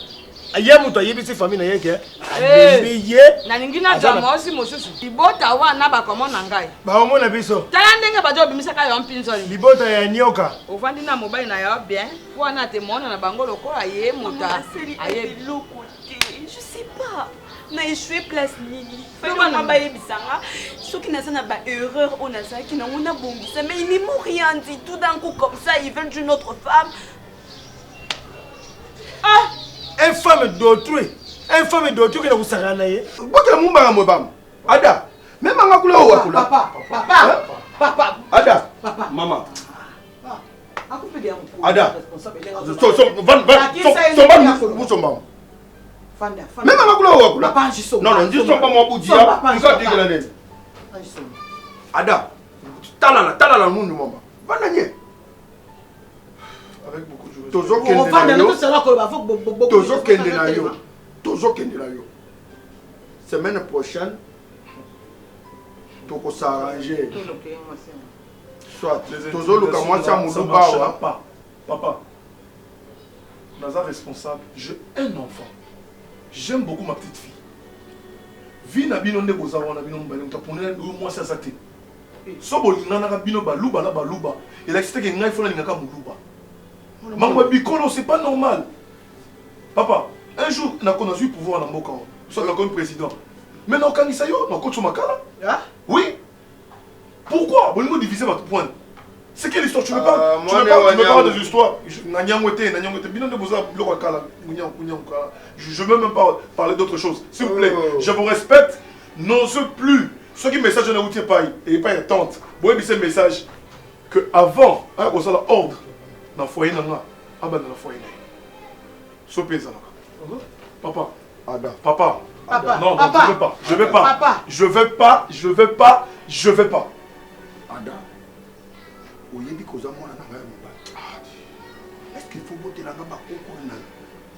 Il y a un moment, il y a une famille, il y a
Naningina Jama aussi, mon chouchou. Libota wana ba comment nangai.
Ba omo na biso.
Tala ndenge ba job misaka yo mpinzoli.
Libota ya nyoka.
Ovandi na mobile na yo bien. Wana te mona na bango lokola ye muta. Aye
biloko te. Je sais pas. Na échoué place nini. Fais-moi na ba yebisanga. Soki na sana ba erreur on a ça qui na on a bongisa mais il n'y m'a rien dit tout d'un coup comme ça ils veulent d'une autre femme.
Ah, une femme d'autrui. Une femme d'autrui qui na kusanga na ye.
Bokela mumbanga mwebam. Ada. Même anga kula o wakula.
Papa.
Ada.
Papa.
Maman.
Ada.
Même anga kula o wakula.
Papa, je somba.
Non, je somba moi boudia. Pourquoi tu la nene? Ada. Talala mundu mama. Bananye.
Avec beaucoup de joie.
Tozo kende na yo. Semaine prochaine, toko s'arranger. Soit tozo luka mwasi amudu bawa.
Papa, Naza responsable, j'ai un enfant. J'aime beaucoup ma petite fille. Vi na bino nde bozawa na bino mbale mtapone moi ça te. So bolingana na bino baluba na baluba. Il a excité que ngai fona lingaka muluba. Maman Bikolo, c'est pas normal. Papa, un jour, on a connu le pouvoir dans le Mboka. Soit le président. Mais dans le Kanisayo, dans le Makala. Oui. Pourquoi? Vous voulez diviser votre point. C'est quelle histoire? Tu ne veux pas des histoires. Je ne veux même pas parler d'autre chose. S'il vous plaît, je vous respecte. N'ose plus. Ceux qui messagent ne vous pas et pas une tante. Vous voyez ce message que avant, on a l'ordre. Dans le foyer, dans le foyer. Papa. Papa. Non, je ne veux pas. Je ne veux pas.
Ada. Est-ce qu'il faut voter la gaba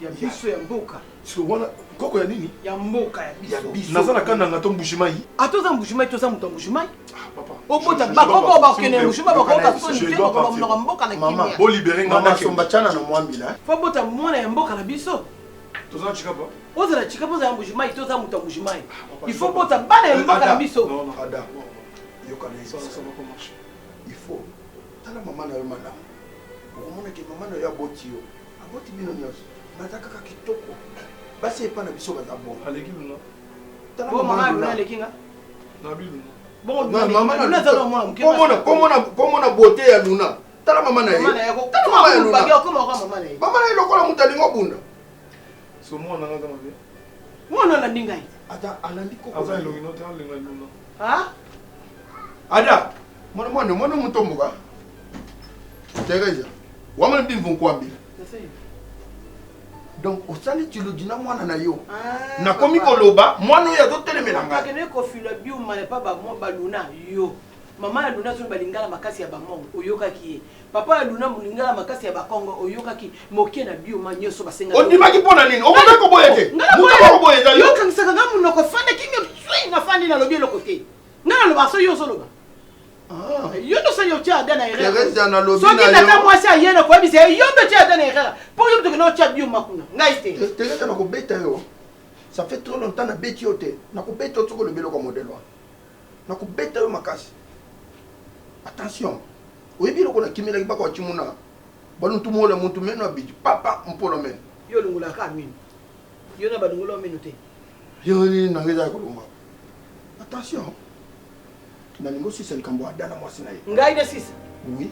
ya biso ya mboka?
Wana koko ya nini?
Ya mboka ya biso.
Nazana kana ngato mbushimai.
Atoza mbushimai toza muto mbushimai.
Papa.
Obota bakoko bakene mbushimai bakoko soni te bakoko mboka na kimia.
Maman, bo libérer
ngana somba chana na mwambila.
Faut bota mwana ya mboka na biso.
Toza chikapa.
Ozala chikapa za mbushimai toza muto mbushimai. Il faut bota bana ya mboka na biso.
Non,
Ada. Yokana
ça va pas marcher.
Il faut. Tala maman na yo madame. Okomona ke maman na yo aboti yo. Aboti bino nyonso. Bazaka ka kitoko. Basi epa na biso baza bon.
Aleki luna.
Tala
Bon maman
na
aleki nga.
Na bilu.
Bon maman na zalo mwa mke.
Komona beauté ya luna. Tala maman na ye.
Maman na ye ko. Tala maman na ye ko maman na ye.
Maman na ye lokola mutalingo bunda.
So moi na nganga mabe.
Mwana na ndinga yi.
Ata alandi koko.
Ava elongino te alenga luna.
Ah?
Ada. Mwana mutomboka. Teresa. Wamana bin vont kwambi. Donc osali tilodina mwana na yo. Na komi koloba mwana ya do telemela nga.
Akene ko fila biu mane pa ba mo baluna yo. Mama ya Luna so balingala makasi ya bamongo oyoka ki. Papa ya Luna mulingala makasi ya bakongo oyoka ki. Mokie na biu manyoso basenga.
Ondimaki pona nini? Okoka ko boyete. Muka ko boyete yo.
Yo kansaka ngamu noko fande kinyo tsui na fandi na lobi lokote. Ngana lo baso yo solo ba. Yo no sa yo tia dana erreur.
Teresa na lobi
na yo. So ki na ka mwasi ayena ko bise yo be tia dana erreur. Po yo to no tia biu makuna. Ngaite.
Teresa na ko beta yo. Ça fait trop longtemps na beti yo te. Na ko beta to ko lobelo ko modelo. Na ko beta yo makasi. Attention. Oyebi loko na kimela ki bako chimuna. Banu tumola muntu meno abiji. Papa mpolo men.
Yo lungula ka minu. Yo na badungula menu te.
Yo ni na ngeza ko lumba. Attention. Na ningo sisa likambo adana mwasi na ye.
Ngai de sisa.
Oui.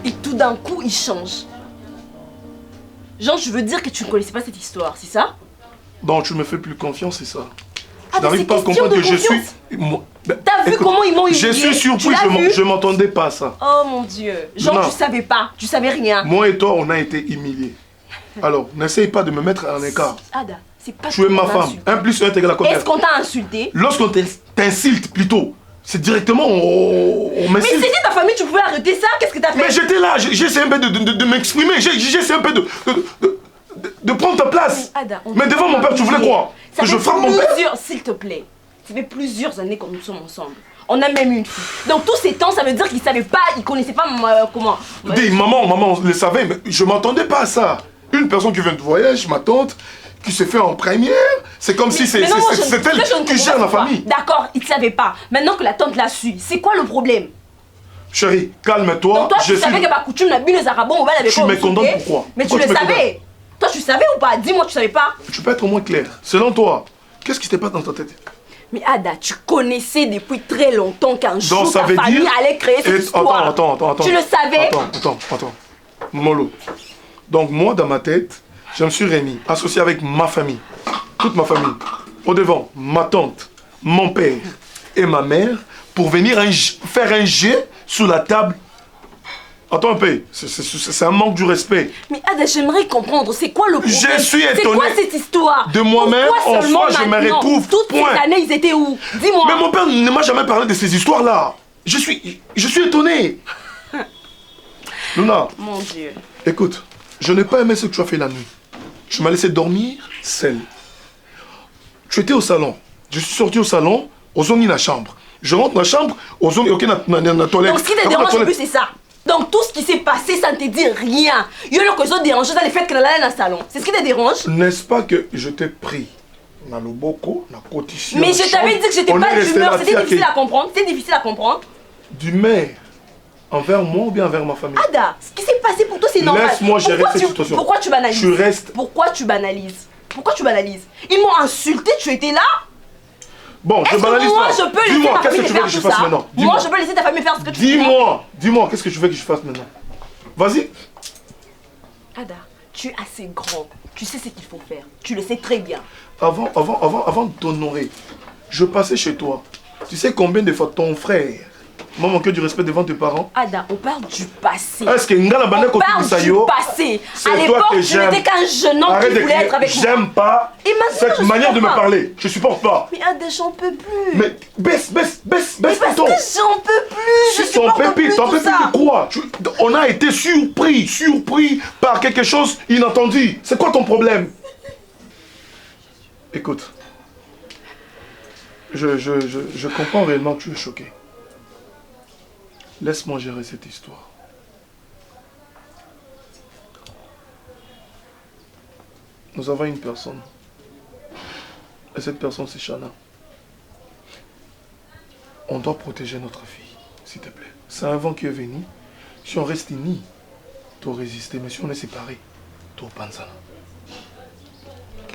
Et tout d'un coup, il change. Genre, je veux dire que tu ne connaissais pas cette histoire, c'est ça?
Donc tu me fais plus confiance, c'est ça?
Ah,
je n'arrive pas à comprendre que je suis...
T'as vu comment ils m'ont humilié?
Je suis surpris, je m'entendais pas à ça.
Oh mon Dieu. Genre, non. Tu savais pas, tu savais rien.
Moi et toi, on a été humiliés. Alors, n'essaye pas de me mettre en écart.
Ada, c'est pas
tu es ma femme. 1 + 1 = combien?
Est-ce qu'on t'a insulté?
Lorsqu'on t'insulte plutôt,
c'est directement on
Mais c'était ta famille, tu pouvais arrêter ça. Qu'est-ce que t'as fait?
Mais j'étais là, j'ai essayé un peu de m'exprimer, j'ai essayé un peu de prendre ta place.
Ada,
mais devant mon père, tu voulais quoi? Que je frappe mon père?
S'il te plaît, ça fait plusieurs années que nous sommes ensemble. On a même une fille. Dans tous ces temps, ça veut dire qu'il savait pas, il connaissait pas comment.
Dis, maman, on le savait, mais je m'attendais pas à ça. Une personne qui vient de voyage, ma tante, qui se fait en première, c'est comme si c'est elle qui gère la famille.
D'accord, il ne savait pas. Maintenant que la tante l'a su, c'est quoi le problème?
Chérie, calme-toi.
Donc toi, tu savais que ma coutume n'a bu les arabons, on va la
Tu me condamnes pourquoi?
Mais tu le savais. Toi, tu savais ou pas? Dis-moi, tu savais pas?
Tu peux être au moins clair. Selon toi, qu'est-ce qui se passe dans ta tête?
Mais Ada, tu connaissais depuis très longtemps qu'un jour
ça
ta
veut
famille allait créer cette histoire.
Attends.
Tu le savais?
Attends. Molo. Donc moi, dans ma tête, je me suis réuni, associé avec ma famille, toute ma famille, au devant, ma tante, mon père et ma mère, pour venir faire un jet sous la table. Attends un peu, c'est un manque du respect.
Mais Ada, j'aimerais comprendre, c'est quoi le problème?
Je suis étonné.
C'est quoi cette histoire?
De moi-même, enfin, je me retrouve.
Toutes ces années, ils étaient où? Dis-moi.
Mais mon père ne m'a jamais parlé de ces histoires-là. Je suis étonné. Luna.
Mon Dieu.
Écoute, je n'ai pas aimé ce que tu as fait la nuit. Tu m'as laissé dormir seul. Tu étais au salon. Je suis sorti au salon, aux zones de la chambre. Je rentre dans la chambre, aux zones de la toilette.
Donc ce qui te dérange le plus, c'est ça. Donc tout ce qui s'est passé, ça ne te dit rien. Il y a que ça dérange dans le fait qu'elle allait dans le salon. C'est ce qui te dérange?
N'est-ce pas que je t'ai pris dans le boko, dans la cotition?
Mais je t'avais dit que j'étais pas d'humeur. C'était difficile à comprendre. C'était difficile à comprendre.
D'humeur envers moi ou bien envers ma famille?
Ada, ce qui s'est passé pour toi, c'est normal.
Laisse-moi gérer cette situation.
Pourquoi tu banalises?
Tu restes.
Pourquoi tu banalises? Pourquoi tu banalises? Ils m'ont insulté, tu étais là?
Bon, je banalise pas.
Moi, je peux laisser ta famille faire tout ça. Moi, je peux laisser ta famille faire ce que tu veux.
Dis-moi, qu'est-ce que tu veux que je fasse maintenant? Vas-y.
Ada, tu es assez grand. Tu sais ce qu'il faut faire. Tu le sais très bien.
Avant de t'honorer, je passais chez toi. Tu sais combien de fois ton frère m'a manqué du respect devant tes parents?
Ada, on parle du passé.
Est-ce que Ngala Bane
on parle du passé. À l'époque, tu n'étais qu'un jeune homme qui voulait être avec moi.
J'aime pas cette manière de me parler. Je supporte pas.
Mais Ada, j'en peux plus.
Mais baisse ton ton.
J'en peux plus. Je
ton
supporte plus tout ça.
De quoi? On a été surpris par quelque chose inattendu. C'est quoi ton problème? Écoute, je comprends réellement que tu es choqué. Laisse-moi gérer cette histoire. Nous avons une personne. Et cette personne, c'est Chana. On doit protéger notre fille, s'il te plaît. C'est un vent qui est venu. Si on reste unis, tu vas résister. Mais si on est séparés, tu vas penser ça.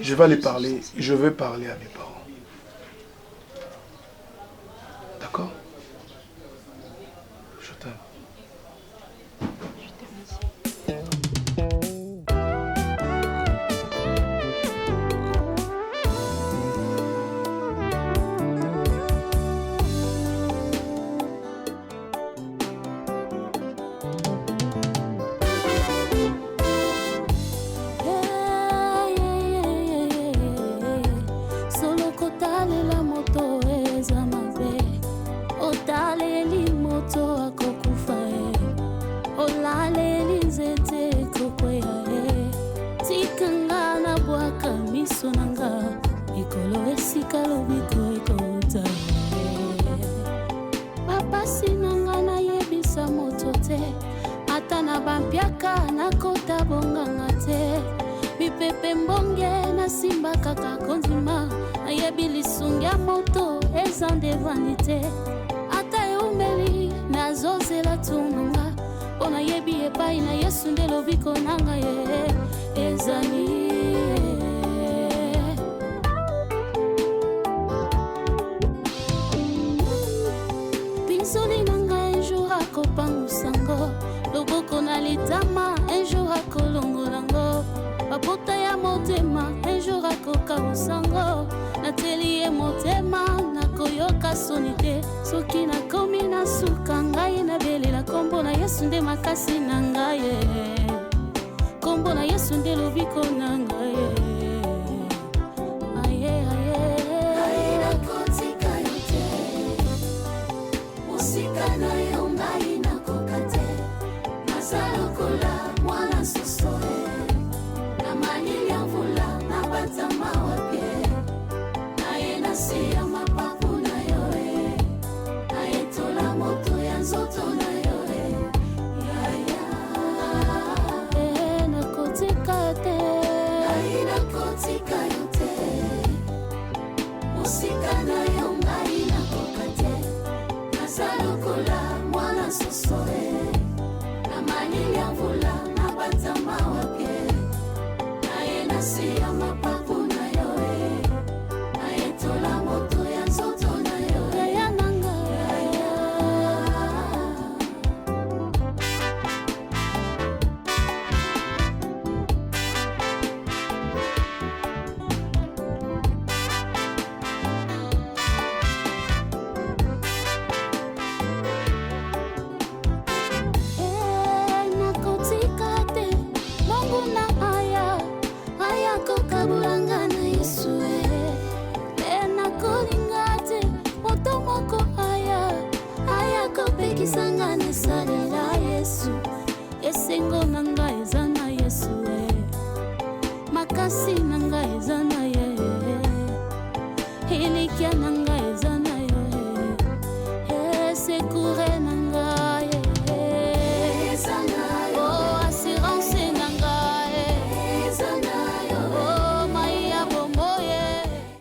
Je vais aller parler. Je vais parler à mes parents. D'accord? Je t'aime.
soki nakomi na suka ngai nabelela kombo na Yesu nde makasi na ngai kombo na Yesu nde lobiko na ngai